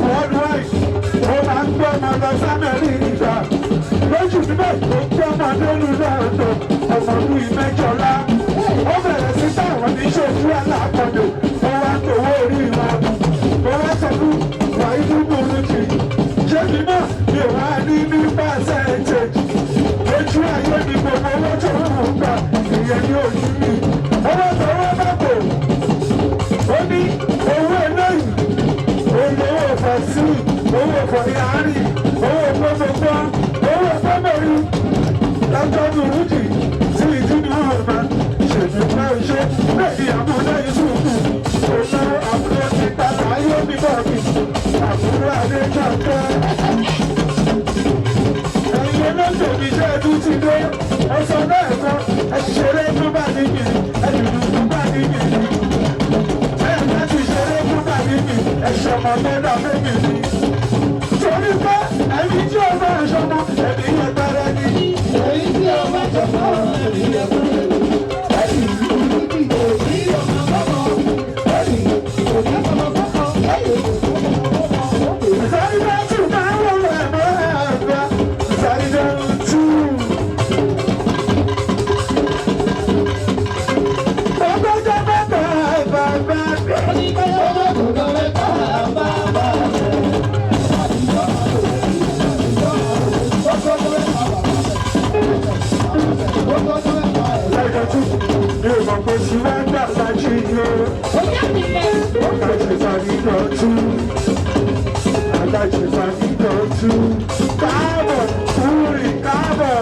Worldwide, ó máa ń gbọ́ ọmọ lọ sí Amẹ́ríkà lójú níbẹ̀ tó délù lọ́dọ̀ ọmọlú ìmẹ́jọlá. Ó bẹ̀rẹ̀ sí táwọn oníṣòwò alákọ̀ọ́dọ̀ ó wá gbowó orí wọn. Ó wá sọ fún wàhídú burúkú. Ṣébi náà mi ò wá ní ní pàṣẹ́ntéèjì. Ojú ayé ni gbogbo owó tó ń gbà ìyẹn ní ojú mi. Owó tó wọ́n bá kò. Ó ní owó eléyìí. Owó fọ̀sí, owó fọ̀yàrí, owó gbogbogbò, owó gbọ́mọ̀rí. Lọ́jọ́ burúkú tí ìdúnnú ọ̀ma ṣèlú máa ń ṣe lẹ́yìn àmúlẹ̀ ìṣòkù. Olú àbúrò ti padà ayé mi bọ̀ mi. Àbúrò Adéjọ́kẹ́. Ẹ̀yin olóṣèlú iṣẹ́ ẹdún ti dé. Ẹ sọ bẹ́ẹ̀ kan, ẹ ṣeré fún bá níbi, ẹ dùdú fún bá níbi. Ẹ láti ṣeré fún bá níbi, ẹ ṣọmọ mẹ́ta méjì ni. Torí pé ẹ̀mí tí ó bá ṣọmọ, ẹ̀mí yẹn gbára ní. Èyí tí ó bá ṣọmọ, ẹ̀mí yẹn gbára ní. Ẹ̀mí òbí ọmọ kọ́kọ́, ẹ̀mí òbí ọmọ kọ́kọ́, ẹ̀mí ìsáré bá tún máa ń wọlé ẹ̀mọ́ ẹ̀gbá, ìsáré bá tún. Ọgbọ́jọ́ mẹ́ta bàbá mi. Ọgbọ́jọ́ mẹ́ta bàbá mi. Lẹ́yìn tí mi ò mọ̀ pé tí wọ́n gbà lájú yó. Ọ̀gá ìṣẹ̀fà nígbà tú. Ọ̀gá ìṣẹ̀fà nígbà tú. Káàbọ̀ kúrì káàbọ̀.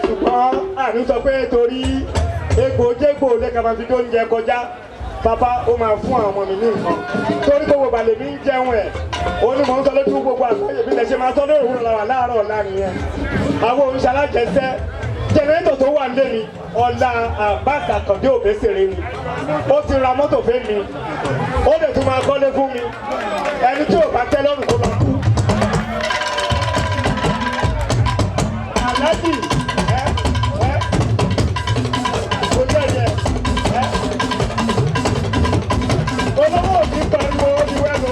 ṣùgbọ́n àní sọ pé torí egbò jégbò lẹ́ka máa fi tó oúnjẹ kọjá bàbá ó máa fún àwọn ọmọ mi ní nǹkan torí gbogbo balẹ̀ mi ń jẹun ẹ̀ ó ní mò ń sọ lójú gbogbo àgbáyé bí lè ṣe máa sọ lórí òwúrọ̀ làwà láàárọ̀ ọ̀la nìyẹn àwọn oníṣẹ́ alájẹsẹ́ jẹnẹrétọ̀ tó wà nílé mi ọ̀la àbáṣà kàndé òbẹ́sẹ̀rẹ̀ ni ó ti ra mọ́tò fẹ́ mi ó lè tún máa kọ́lé fún mi ẹni tí ò bá tẹ́ lọ́rùn kó lọ kú. aláàjì kò jẹ́ yẹ olówó òbí pariwo oníwẹ́lò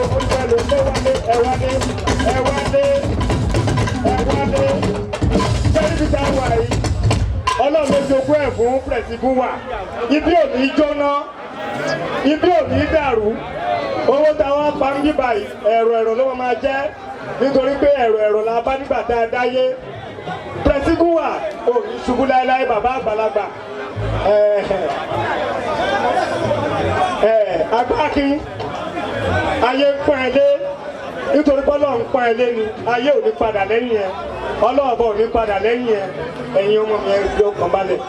tó wálé ẹ̀wálé tẹ́lifíṣà wà yìí ọlọ́run ló jogún ẹ̀ fún pẹ̀sìgún wà ibi ò ní jóná ibi ò ní dàrú owó táwọn pa ń yí báyìí ẹ̀rọ ló máa jẹ́ nítorí pé ẹ̀rọ la bá nígbà tá a dáyé pẹ̀sìgún wà ò ní ṣubú láéláé bàbá àgbàlagbà agbákin ayé ń pọ́n ẹ lé nítorí pé ọlọ́run pọ́n ẹ lé ni ayé ò ní padà lẹ́yìn ẹ ọlọ́ọ̀bọ ò ní padà lẹ́yìn ẹ ẹ̀yin ọmọ mi ẹ yóò kàn balẹ̀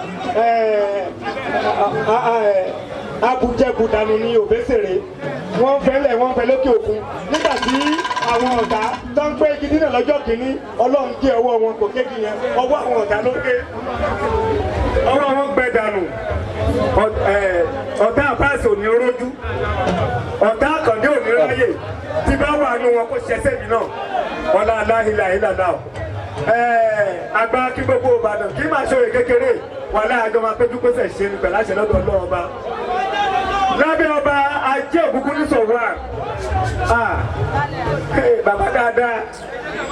abujẹ́bu dànù ní òbẹ́sẹ̀rẹ̀ wọ́n fẹ́ lókè òkun nígbà tí àwọn ọ̀tá tó ń gbé igi dínà lọ́jọ́ kìíní ọlọ́run gé ọwọ́ wọn kò kéèkì yẹn ọwọ́ àwọn ọ̀tá ló gé ọwọ́ wọn gbẹ dànù ọ̀tá àbáṣe ò ní rójú ọ̀tá àkàndé ò ní ráyè tí bá wà nù wọn kó ṣẹṣẹ mi náà ọlá aláhìlá ìlànà àgbà kí gbogbo Ìbàdàn kí máa ṣòye kékeré wà láàjọ máa péjú pèsè ṣe ní pẹ̀lú àṣẹ lọ́dọ̀ Ọlọ́run ọba lábẹ́ ọba ajé òkúkú ní sọ̀rọ̀ bàbá dáadáa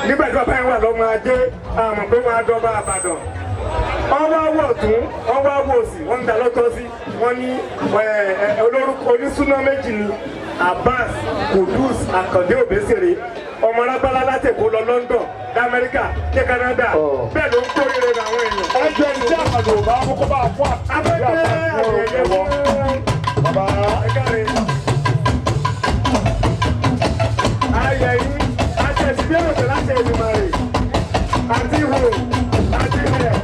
nígbà tí bàbá yẹn wà lọ́mọ ajé àmọ̀ pé wọ́n á dọ́ba Ìbàdàn wọ́n wá wọ̀ tún wọ́n wá wọ̀ sí wọ́n ń da lọ́tọ́ sí wọ́n ní olórúkọ onísúná méjì ni Abbas Kudus Akande Obesere ọmọ arábálá láti Èkó lọ London d'Amẹ́ríkà dé Canada bẹ́ẹ̀ ló ń kó ire àwọn èèyàn. ẹgbẹ́ iṣẹ́ àkàndò bá kókó bá fún abẹ́gbẹ́ àyẹ̀yẹ̀ fún bàbá ẹ̀káre. ayẹ̀ yìí àtẹ̀sí bí èrò tẹ̀lé àṣẹ ìdìmọ̀ rẹ̀ àti ihò àti ilẹ̀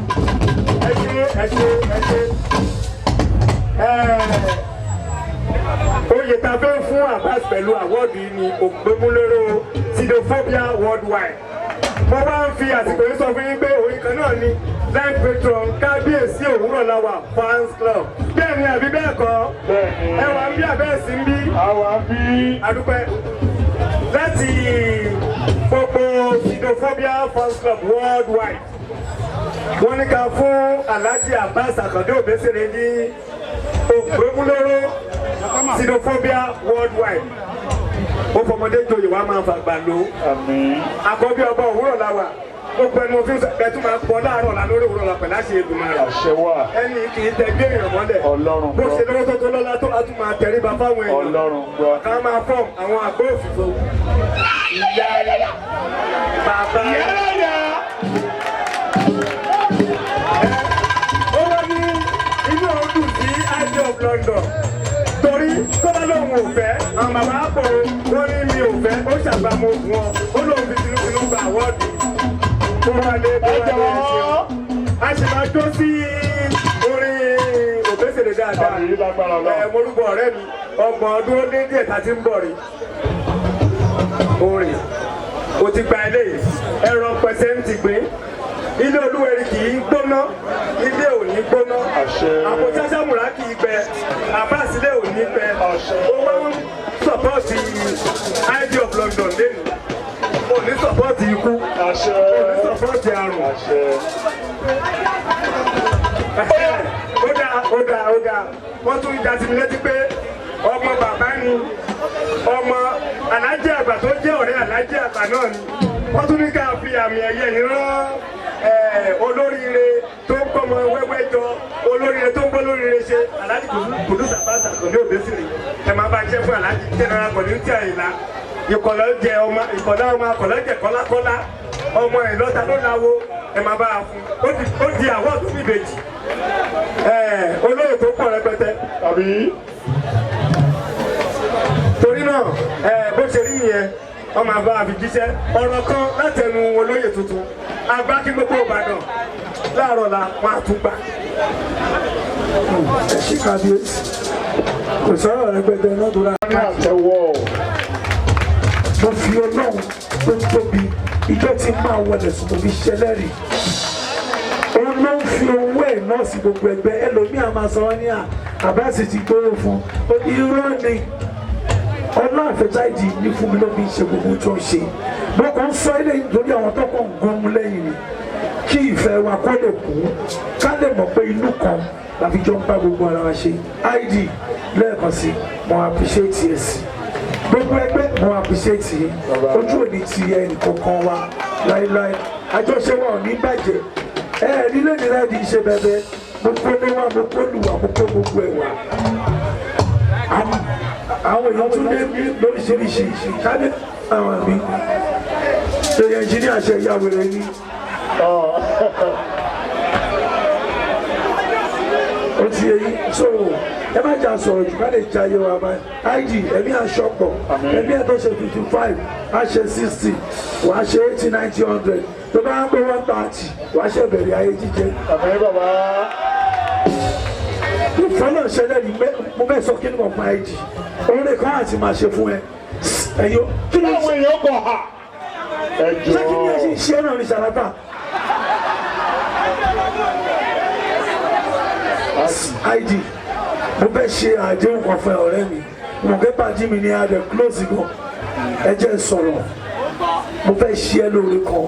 ẹ̀ṣẹ̀. Oyè tá a fẹ́ fún Abbas pẹ̀lú àwọ́ọ̀dù yìí ni ògbémúlérò Sidophobia Worldwide. Mo bá ń fi àsìkò yìí sọ fún yín pé orin kan náà ni live patron kábíyèsí òwúrọ̀ làwà fans club. Bẹ́ẹ̀ ni àbí bẹ́ẹ̀ kọ́? Ẹ wà ń bí àbẹ́ẹ̀sì ń bí? Àwa ń bí. Adúpẹ́. Láti gbogbo Sidophobia fans club worldwide. Wọ́n ní ká fún Alhaji Abbas Akande Obesere ní ògbémúlérò Sidophobia Worldwide. Ó fọmọdé joyè wa máa fàgbà lò. Àkọ́bí ọba òwúrọ̀ la wà. Gbogbo ẹnu òfin ẹtú máa pọ̀ láàárọ̀ la lórí òwúrọ̀ la pẹ̀lú àṣẹ Èdùmàrè rẹ̀. àṣẹ wà. Ẹni kì í tẹ gbé èèyàn mọ́lẹ̀. Ọlọ́run gbọ́. Bó ṣe lọ́wọ́ tó lọ́lá tó a tún máa tẹríba fáwọn èèyàn. Ọlọ́run gbọ́. Ká máa fọ́ọ̀mù àwọn àgbẹ̀ òfìfo. Ìyá rẹ̀ bàbá rẹ̀. Ó wá ní inú ọdún sí Ivy of London. Torí tó bá lóun ò fẹ́ àwọn bàbá àpò wọn ní mi ò fẹ́ ó ṣàgbàmọ̀ fún ọ ó lóun fi tinútinú gba àwọ́ọ̀dù tó wà lé ẹ̀ṣẹ̀ a sì máa jó sí orin Obesere dáadáa morúkọ ọ̀rẹ́ mi ọgbọ̀n ọdún ó dé díẹ̀ tá a ti ń bọ̀ rí orin o ti gba eléyìí ẹ̀rọ pẹ̀sẹ̀ ń ti gbé ilé olúwẹ̀rí kì í gbóná ilé ò ní gbóná àpò sásámùrà kì í gbẹ àbáṣilé ò ní gbẹ ó máa ń sọpọ́ọ̀tì Ivy of London lẹ́nu ò ní sọpọ́ọ̀tì ikú ò ní sọpọ́ọ̀tì àrùn. ó dáa wọ́n tún já sí mi létí pé ọmọ bàbá ni ọmọ alájẹ àgbà tó jẹ́ ọ̀rẹ́ alájẹ àgbà náà ni wọ́n tún ní ká fi àmì ẹ̀yẹ yìí rán olóríire tó ń kọ́mọ wẹ́wẹ́ jọ olóríire tó ń bọ́ lóríire ṣe Alhaji Kudus Abbas Akande Obesere ẹ máa bá jẹ́ fún Alhaji General Kollington Àyìnlá ìkọ̀lọ́jẹ ọmọ àkọ̀lọ́jẹ kọ́lákọ́lá ọmọ ìlọ́ta ló láwo ẹ máa bá a fún ó di àwọ̀dù níbejì olóyè tó pọ̀ rẹpẹtẹ tàbí torí náà bó ṣe rí nìyẹn wọ́n máa bá a fi jíṣẹ́ ọ̀rọ̀ kan látẹnu olóyè tuntun àgbà kí gbogbo Ìbàdàn láàárọ̀ la wọ́n á tún gbà. ẹ ṣí kábíyèsí. kò sọ̀rọ̀ rẹpẹtẹ náà tó rà. ní àtẹwọ́. mo fi ọlọ́run tó tóbi ìjọ tí máa wọlé sùn mo fi ṣẹlẹ́rìí. òun ló ń fi owó ẹ̀ náà sí gbogbo ẹgbẹ́ ẹlòmíà máa sọ wọ́n ní àbáṣe ti gbóró fún irọ́ ni ọlọ́run àfẹ́jáde ní fún mi ló fi ń ṣe gbogbo tó ń ṣe. mo kàn ń sọ ilé nítorí àwọn tó kàn ń gún mú lẹ́yìn ni kí ìfẹ́ wa kó lè kú ká lè mọ̀ pé inú kan láfi jọ ń bá gbogbo ara wa ṣe. id lẹ́ẹ̀kan sí mo appreciate yẹ sí gbogbo ẹgbẹ́ mo appreciate yẹ ojú òní ti ẹnì kankan wa láéláé àjọṣe wa ò ní bàjẹ́ rí lónìí láti ṣe bẹ̀bẹ̀ mo kó léwà mo kó lùwà mo kó gbogbo ẹ̀ wá. àwọn èèyàn tún lé lóríṣiríṣi ìṣáájú àwọn mi ṣèyí ẹnjìníà ṣe ìyàwó rẹ ní. ó ti yẹ yín so ẹ má jà sọ̀rọ̀ jù ká lè jayé wa máa id ẹ̀mí aṣọ́pọ̀ ẹ̀mí ẹ̀ tó ṣe 55 á ṣe 60 wàá ṣe 80 90 100 tó bá ń gbé 130 wàá ṣe bẹ̀rẹ̀ ayé jíjẹ. àmì bàbá. ìfọ́nà ṣẹlẹ̀ ní mo bẹ́ẹ̀ sọ kí ni mo pa id orin kan àti máa ṣe fún ẹ ẹ̀yọ́ kí ni àwọn èèyàn kọ̀ ha. ṣé kí ni ẹ ṣe iṣẹ́ náà ní sàràtà. id mo fẹ́ ṣe àdéhùn kan fún ọ̀rẹ́ mi mo fẹ́ pàdé mi ní adẹ close gan ẹ jẹ́ sọ̀rọ̀ mo fẹ́ ṣe ẹ lóore kan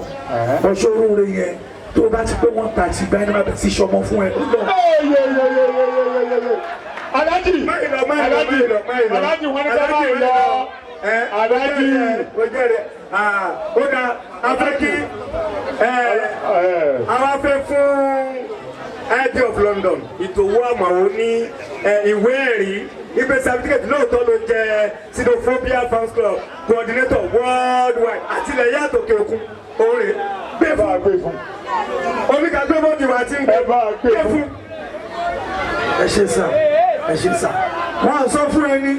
ọṣọ oore yẹn tó o bá ti pé wọ́n ta ti gba ẹni máa bẹ̀ sí sọmọ fún ẹ. alájì alájì wọn ní sábà ń lọ alájì. ó dá afẹ́ kí àwọn afẹ́ fún ID of London ìtòwó àmàwò ní ìwé ẹ̀rí ìgbé certificate lóòótọ́ ló jẹ́ Sidophobia fans club coordinator worldwide àtìlẹ̀ yàtọ̀ òkè òkun òòrè gbé fún oníkàgbé bọ́ọ̀dì wà tí ń gbé fún. ẹ ṣe sà wọn à sọ fún ẹni.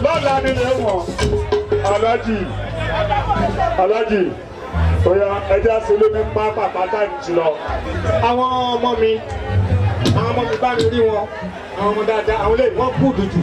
lọ́la nílé wọn alájì oya ẹja sọlẹ́mí pápá pátá jùlọ. àwọn ọmọ mi bá mi rí wọn àwọn ọmọ dáadáa àwọn lè wọ́n kú dùdù.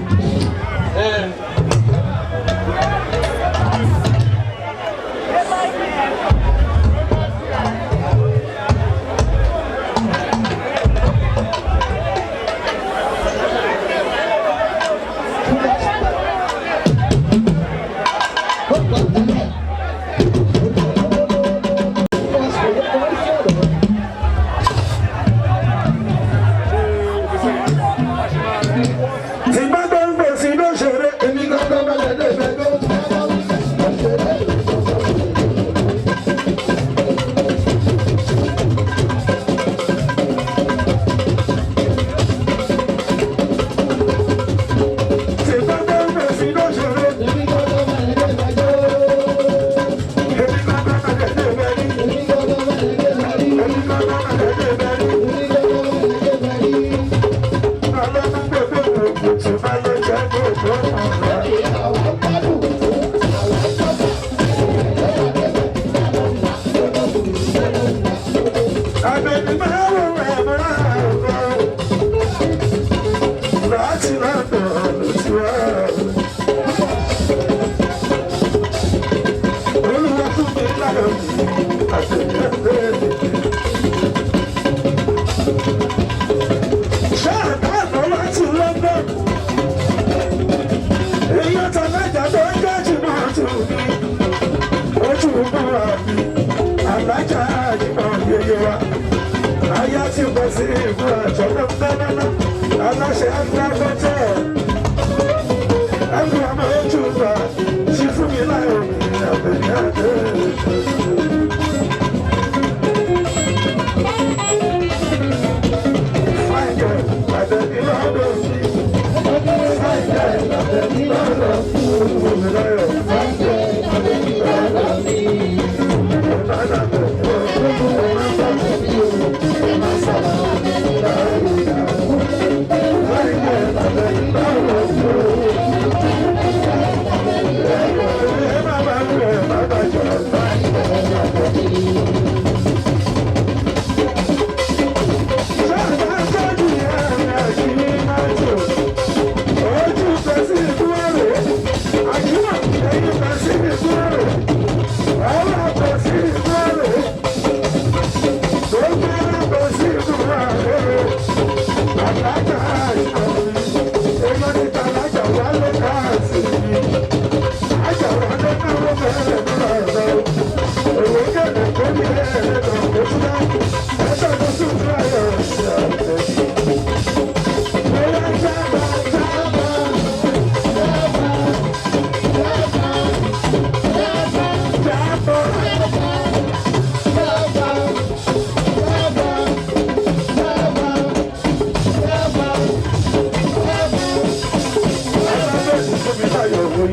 Thank you.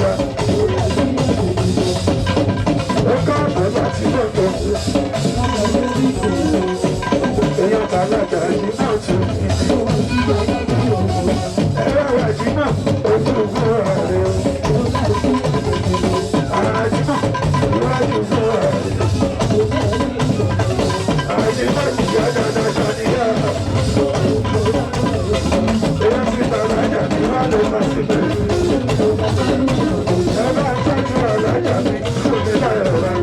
yá. Ó káàbọ̀ láti lọ́dọ̀ èèyàn bàlágà ní náà tún ìdí. Ẹ̀rọ àjímọ̀ ojú fún ààrẹ. Àjímọ̀ iwájú fún ààrẹ. Àjímọ̀ ìyá dáadáa ṣàníyá. Èèyàn ti bàlágà ní wà ló bá sí bẹ̀rẹ̀. Ẹ bá ń tọ́jú àlágà mi fún mi láyọ̀ rẹ̀.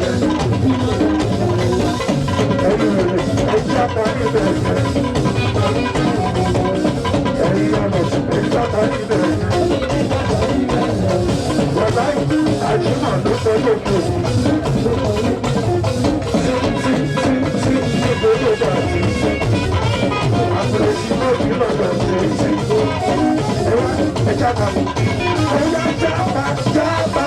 Ẹ̀yin rẹ̀ ẹ̀jẹ̀ apá níbẹ̀ rẹ̀. Ẹ̀yin ọ̀nà ẹ̀jẹ̀ apá níbẹ̀ rẹ̀. Bàbá àjímọ̀ ló sọ lóko. Tí níbo ló bá ti sọ. Àpèjì náà kì í lọ́dọ̀ ṣe é sí. Ẹ̀jẹ̀ apá mi. Ẹ̀yà jábá jábá.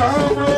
Ọmọ